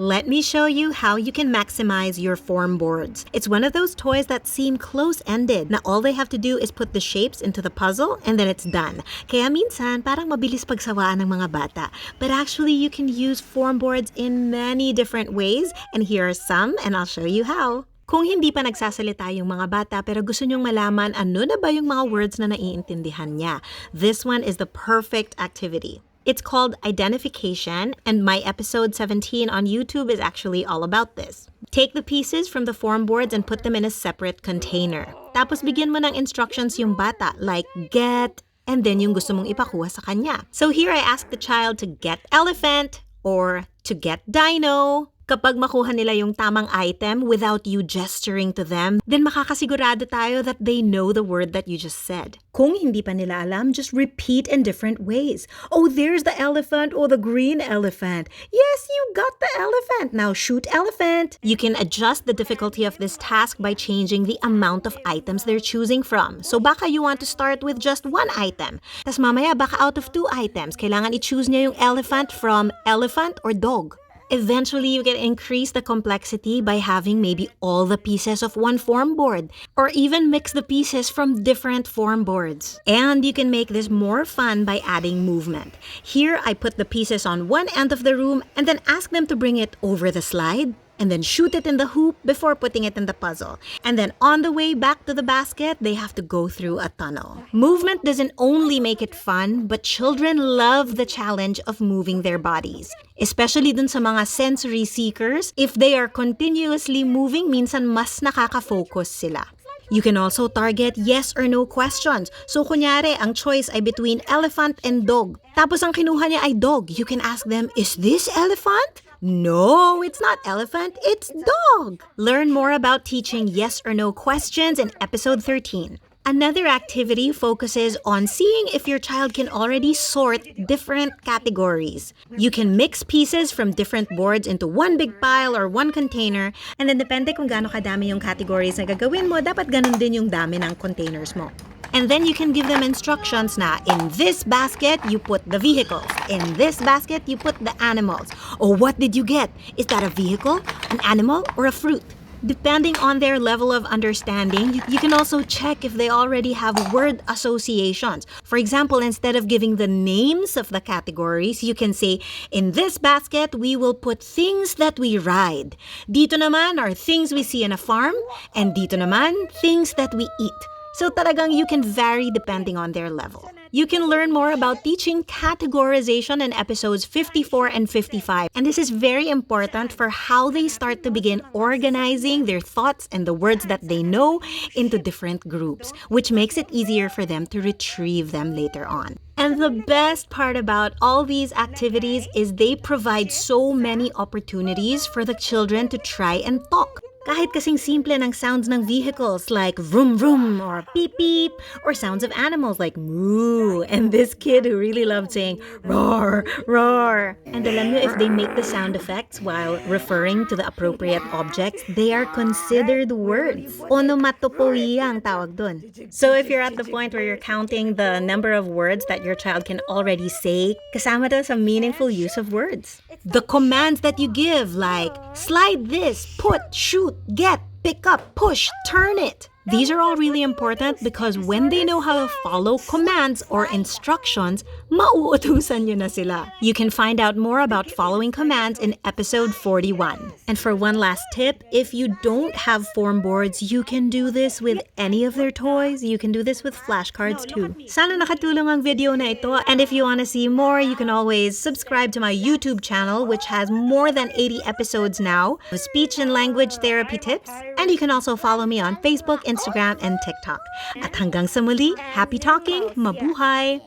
Let me show you how you can maximize your form boards. It's one of those toys that seem close-ended na all they have to do is put the shapes into the puzzle and then it's done. Kaya minsan, parang mabilis pagsawaan ng mga bata. But actually, you can use form boards in many different ways, and here are some, and I'll show you how. Kung hindi pa nagsasalita yung mga bata pero gusto nyong malaman ano na ba yung mga words na naiintindihan niya, this one is the perfect activity. It's called identification, and my episode 17 on YouTube is actually all about this. Take the pieces from the form boards and put them in a separate container. Tapos bigyan mo ng instructions yung bata like get, and then yung gusto mong ipakuha sa kanya. So here I ask the child to get elephant or to get dino. Kapag makuha nila yung tamang item without you gesturing to them, then makakasigurado tayo that they know the word that you just said. Kung hindi pa nila alam, just repeat in different ways. Oh, there's the elephant or the green elephant. Yes, you got the elephant. Now shoot elephant. You can adjust the difficulty of this task by changing the amount of items they're choosing from. So baka you want to start with just one item. Tas mamaya baka out of 2 items, kailangan i-choose niya yung elephant from elephant or dog. Eventually, you can increase the complexity by having maybe all the pieces of one form board, or even mix the pieces from different form boards. And you can make this more fun by adding movement. Here, I put the pieces on one end of the room and then ask them to bring it over the slide, and then shoot it in the hoop before putting it in the puzzle. And then on the way back to the basket, they have to go through a tunnel. Movement doesn't only make it fun, but children love the challenge of moving their bodies. Especially dun sa mga sensory seekers, if they are continuously moving, minsan mas nakaka-focus sila. You can also target yes or no questions. So kunyari, ang choice ay between elephant and dog. Tapos ang kinuha niya ay dog. You can ask them, is this elephant? No, it's not elephant, it's dog. Learn more about teaching yes or no questions in episode 13. Another activity focuses on seeing if your child can already sort different categories. You can mix pieces from different boards into one big pile or one container, and then depende kung gaano kadami yung categories na gagawin mo, dapat ganun din yung dami ng containers mo. And then you can give them instructions na in this basket, you put the vehicles. In this basket, you put the animals. Oh, what did you get? Is that a vehicle, an animal, or a fruit? Depending on their level of understanding, you can also check if they already have word associations. For example, instead of giving the names of the categories, you can say, in this basket, we will put things that we ride. Dito naman are things we see in a farm, and dito naman, things that we eat. So talagang you can vary depending on their level. You can learn more about teaching categorization in episodes 54 and 55. And this is very important for how they start to begin organizing their thoughts and the words that they know into different groups, which makes it easier for them to retrieve them later on. And the best part about all these activities is they provide so many opportunities for the children to try and talk. Kahit kasing simple ng sounds ng vehicles like vroom vroom or beep beep, or sounds of animals like moo, and this kid who really loved saying roar, roar. And alam nyo, if they make the sound effects while referring to the appropriate objects, they are considered words. Onomatopoeia ang tawag dun. So if you're at the point where you're counting the number of words that your child can already say, kasama daw sa meaningful use of words. The commands that you give like slide this, put, shoot, get, pick up, push, turn it. These are all really important because when they know how to follow commands or instructions, mauutusan nyo na sila. You can find out more about following commands in episode 41. And for one last tip, if you don't have form boards, you can do this with any of their toys. You can do this with flashcards too. Sana nakatulong ang video na ito. And if you want to see more, you can always subscribe to my YouTube channel, which has more than 80 episodes now, with speech and language therapy tips. And you can also follow me on Facebook, Instagram, and TikTok. At hanggang sa muli, happy talking, mabuhay!